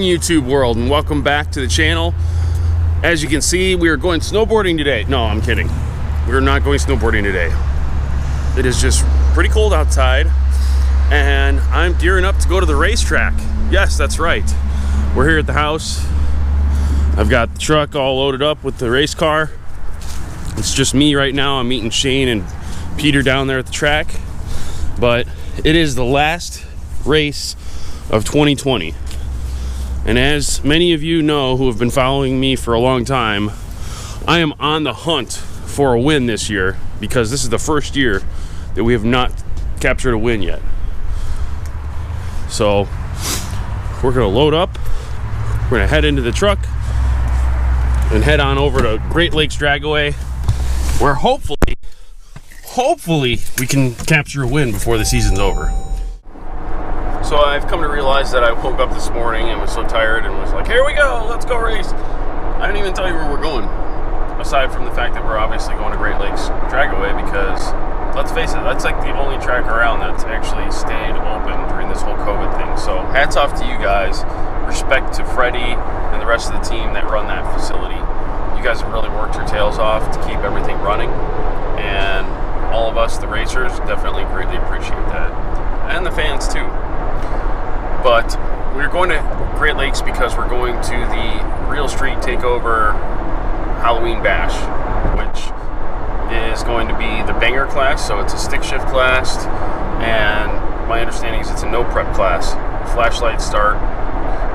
YouTube world, and welcome back to the channel. As you can see, we are going snowboarding today. No, I'm kidding. We're not going snowboarding today. It is just pretty cold outside, and I'm gearing up to go to the racetrack. Yes, that's right. We're here at the house. I've got the truck all loaded up with the race car. It's just me right now. I'm meeting Shane and Peter down there at the track. But it is the last race of 2020. And as many of you know who have been following me for a long time, I am on the hunt for a win this year because this is the first year that we have not captured a win yet. So we're gonna load up, we're gonna head into the truck and head on over to Great Lakes Dragaway, where hopefully we can capture a win before the season's over. So I've come to realize that I woke up this morning and was so tired and was like, here we go, let's go race. I didn't even tell you where we're going, aside from the fact that we're obviously going to Great Lakes Dragaway, because let's face it, that's like the only track around that's actually stayed open during this whole COVID thing. So hats off to you guys. Respect to Freddie and the rest of the team that run that facility. You guys have really worked your tails off to keep everything running, and all of us, the racers, definitely greatly appreciate that, and the fans too. But we're going to Great Lakes because we're going to the Real StreetTakeover Halloween Bash, which is going to be the banger class. So it's a stick shift class, and my understanding is it's a no prep class. Flashlight start,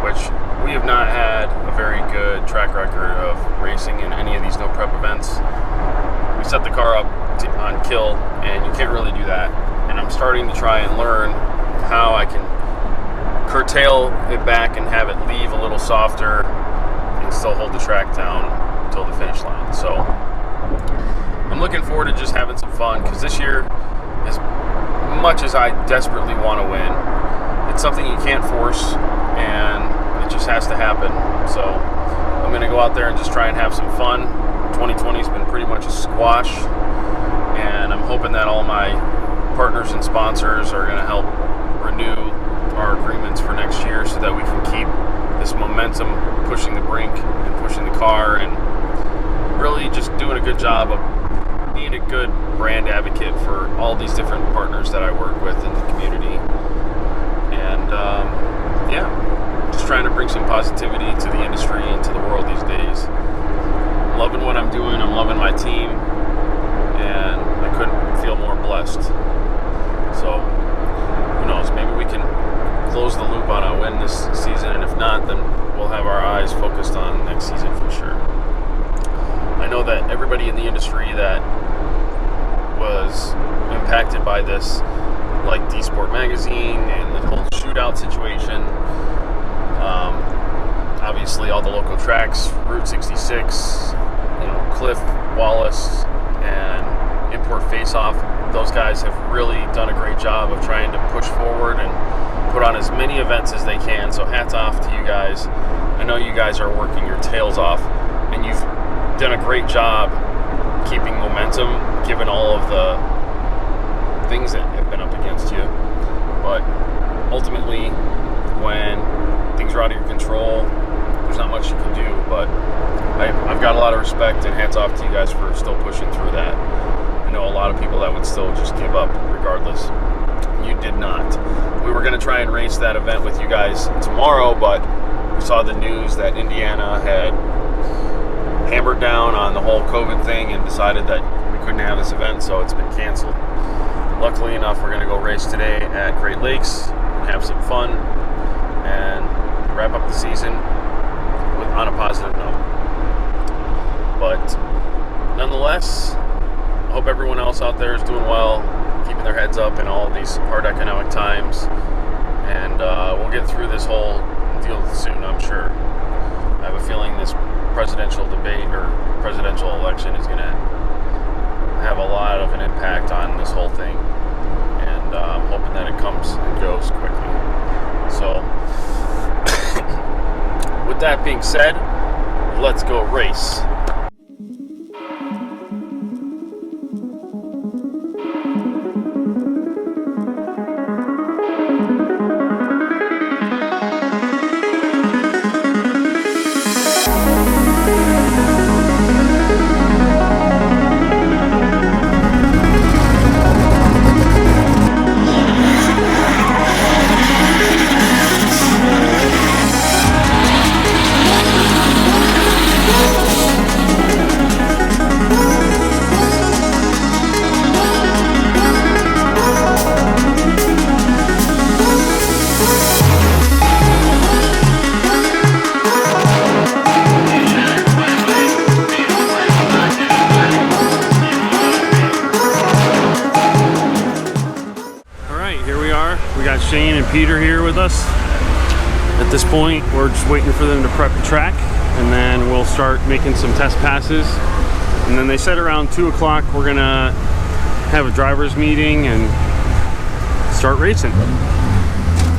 which we have not had a very good track record of racing in any of these no prep events. We set the car up on kill, and you can't really do that. And I'm starting to try and learn how I can curtail it back and have it leave a little softer and still hold the track down until the finish line. So I'm looking forward to just having some fun, because this year, as much as I desperately want to win, it's something you can't force, and it just has to happen. So I'm going to go out there and just try and have some fun. 2020 has been pretty much a squash, and I'm hoping that all my partners and sponsors are going to help renew our agreements for next year so that we can keep this momentum pushing the brink and pushing the car, and really just doing a good job of being a good brand advocate for all these different partners that I work with in the community. And yeah, just trying to bring some positivity to the industry and to the world these days. I'm loving what I'm doing, I'm loving my team, and I couldn't feel more blessed. So who knows, maybe we can close the loop on a win this season, and if not, then we'll have our eyes focused on next season for sure. I know that everybody in the industry that was impacted by this, like D-Sport Magazine and the whole shootout situation, obviously all the local tracks, Route 66, Cliff, Wallace, and Import Face Off, those guys have really done a great job of trying to push forward and put on as many events as they can. So hats off to you guys. I know you guys are working your tails off, and you've done a great job keeping momentum given all of the things that have been up against you. But ultimately, when things are out of your control, there's not much you can do. But I've got a lot of respect, and hats off to you guys for still pushing through that. I know a lot of people that would still just give up regardless. You did not. We were going to try and race that event with you guys tomorrow, but we saw the news that Indiana had hammered down on the whole COVID thing and decided that we couldn't have this event, so it's been canceled. Luckily enough, we're going to go race today at Great Lakes and have some fun and wrap up the season on a positive note. But nonetheless, I hope everyone else out there is doing well, keeping their heads up in all of these hard economic times, and we'll get through this whole deal soon, I'm sure. I have a feeling this presidential debate or presidential election is going to have a lot of an impact on this whole thing, and I'm hoping that it comes and goes quickly. So with that being said, let's go race. Shane and Peter here with us. At this point, we're just waiting for them to prep the track, and then we'll start making some test passes. And then they said around 2 o'clock we're gonna have a driver's meeting and start racing.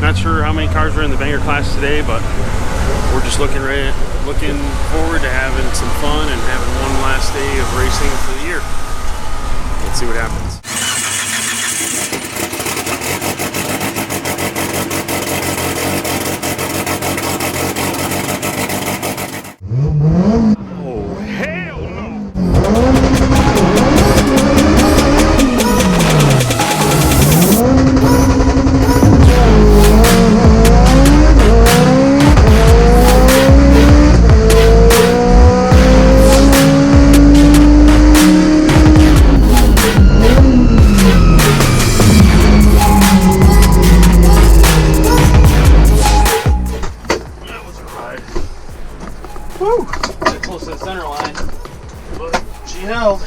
Not sure how many cars are in the banger class today, but we're just looking forward to having some fun and having one last day of racing for the year. Let's see what happens. Oh, hell no! Woo! Close to the center line, but she held.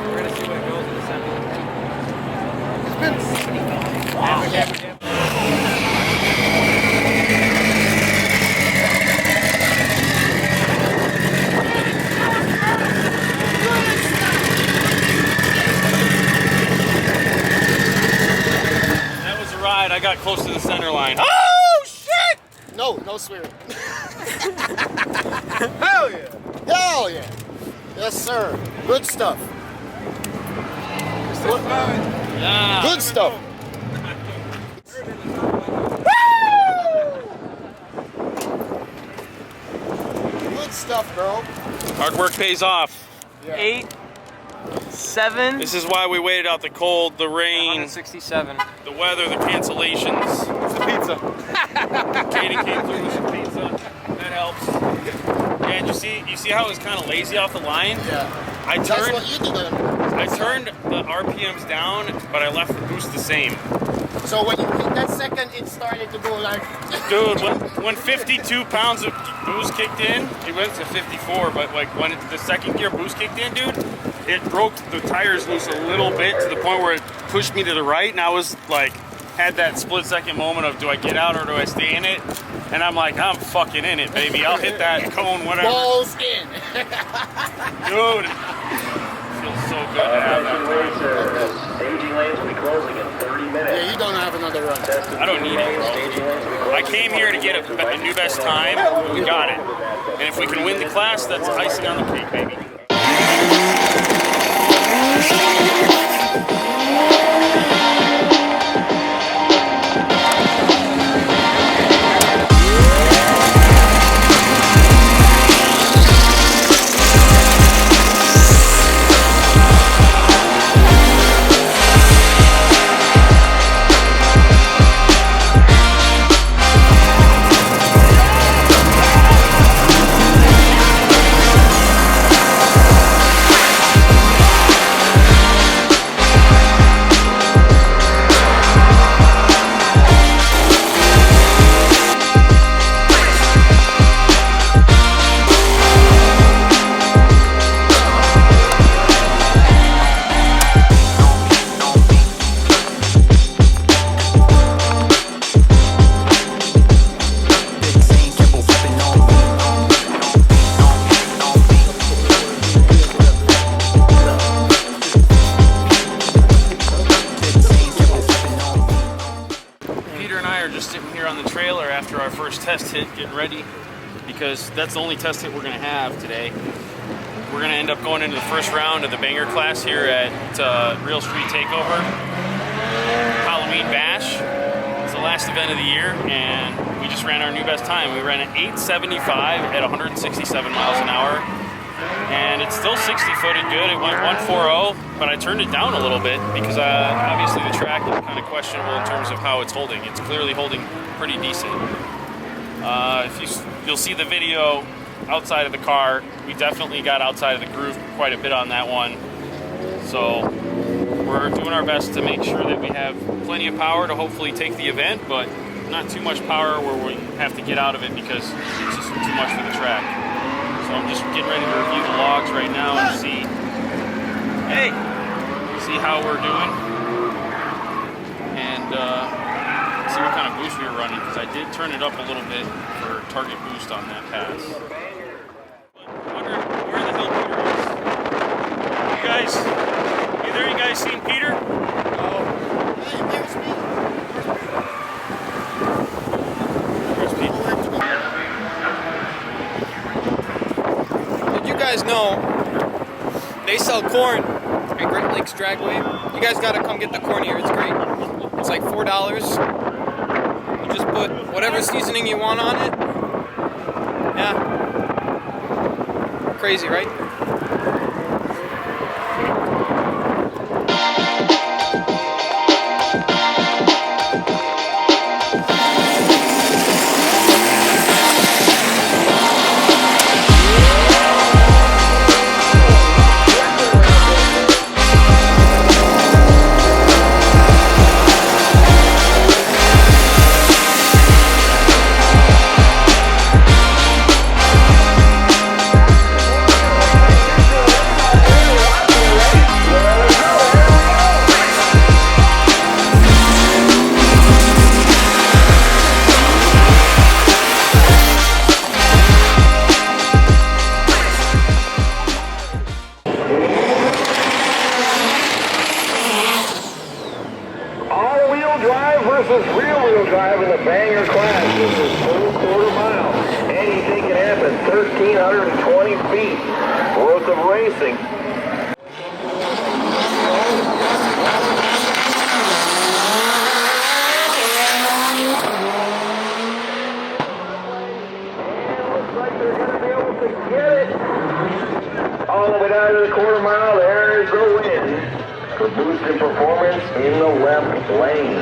We're gonna see what it goes in the center. I got close to the center line. Oh shit! No swearing. Hell yeah! Hell yeah! Yes, sir. Good stuff. Yeah. Good stuff. Good stuff, girl. Hard work pays off. Yeah. 8, 7. This is why we waited out the cold, the rain, 167. the weather, the cancellations. It's the pizza. Katie came through with some pizza. That helps. Yeah, and you see how it was kind of lazy off the line? Yeah. That's what you did. I turned the RPMs down, but I left the boost the same. So when you hit that second, it started to go like... Dude, when 52 pounds of boost kicked in, it went to 54, but like when the second gear boost kicked in, dude, it broke the tires loose a little bit to the point where it pushed me to the right, and I was like, had that split second moment of, do I get out or do I stay in it? And I'm like, I'm fucking in it, baby. I'll hit that cone, whatever. Balls in. Dude, it feels so good to have that. Staging lanes will be closing in 30 minutes. Yeah, you don't have another run. I don't need it, bro. I came here to get a new best time, and we got it. And if we can win the class, that's icing on the cake, baby. After our first test hit, getting ready, because that's the only test hit we're going to have today. We're going to end up going into the first round of the banger class here at Real Street Takeover Halloween Bash. It's the last event of the year, and we just ran our new best time. We ran an 8:75 at 167 miles an hour, and it's still 60-footed good. It went 140, but I turned it down a little bit because obviously the track is kind of questionable in terms of how it's holding. It's clearly holding pretty decent. You'll see the video outside of the car. We definitely got outside of the groove quite a bit on that one. So we're doing our best to make sure that we have plenty of power to hopefully take the event, but not too much power where we have to get out of it because it's just too much for the track. So I'm just getting ready to review the logs right now and see how we're doing, and see what kind of boost we were running, because I did turn it up a little bit for target boost on that pass. I wonder where the hell Peter is. You guys seen Peter? Oh. Hey, there's me. Where's Peter? Did you guys know they sell corn at Great Lakes Dragway? You guys gotta come get the corn here. It's great. It's like $4. You just put whatever seasoning you want on it. Yeah. Crazy, right? Versus rear-wheel drive in the banger class. This is full quarter-mile. Anything can happen. 1,320 feet worth of racing. Looks like they're going to be able to get it. All the way down to the quarter-mile. There is the win for boosted performance in the left lane.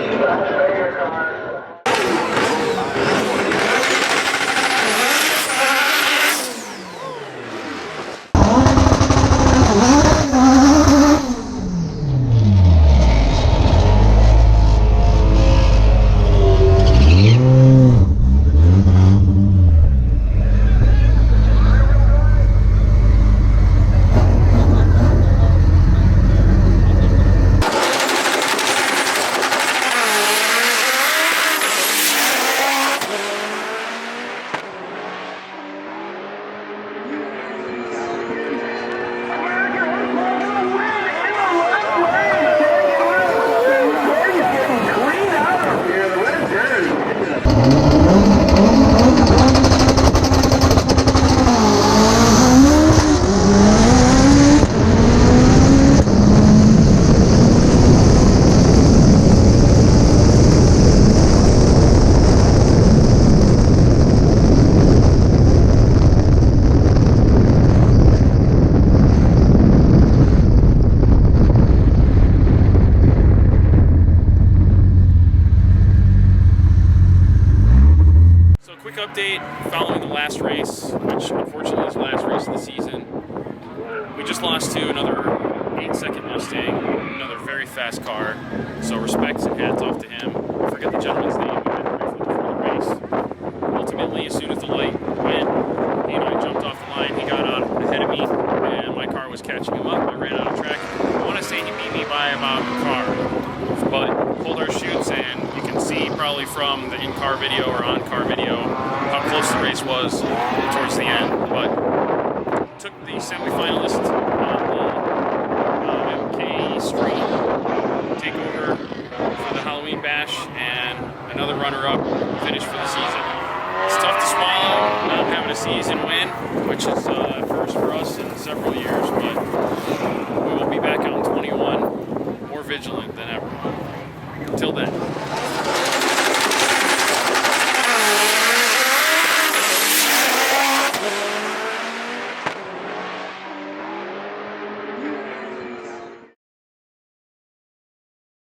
Update following the last race, which unfortunately is the last race of the season. We just lost to another 8-second Mustang, another very fast car, so respects and hats off to him. I forget the gentleman's name, we had briefly before the race. Ultimately, as soon as the light went, I jumped off the line, he got out ahead of me, and my car was catching him up. I ran out of track. I want to say he beat me by about a car, but pulled our chutes, and you can see probably from the in-car video or on-car video how close the race was towards the end. But took the semi-finalist on the MK Street Takeover for the Halloween Bash, and another runner-up finish for the season. It's tough to swallow not having a season win, which is first for us in several years, but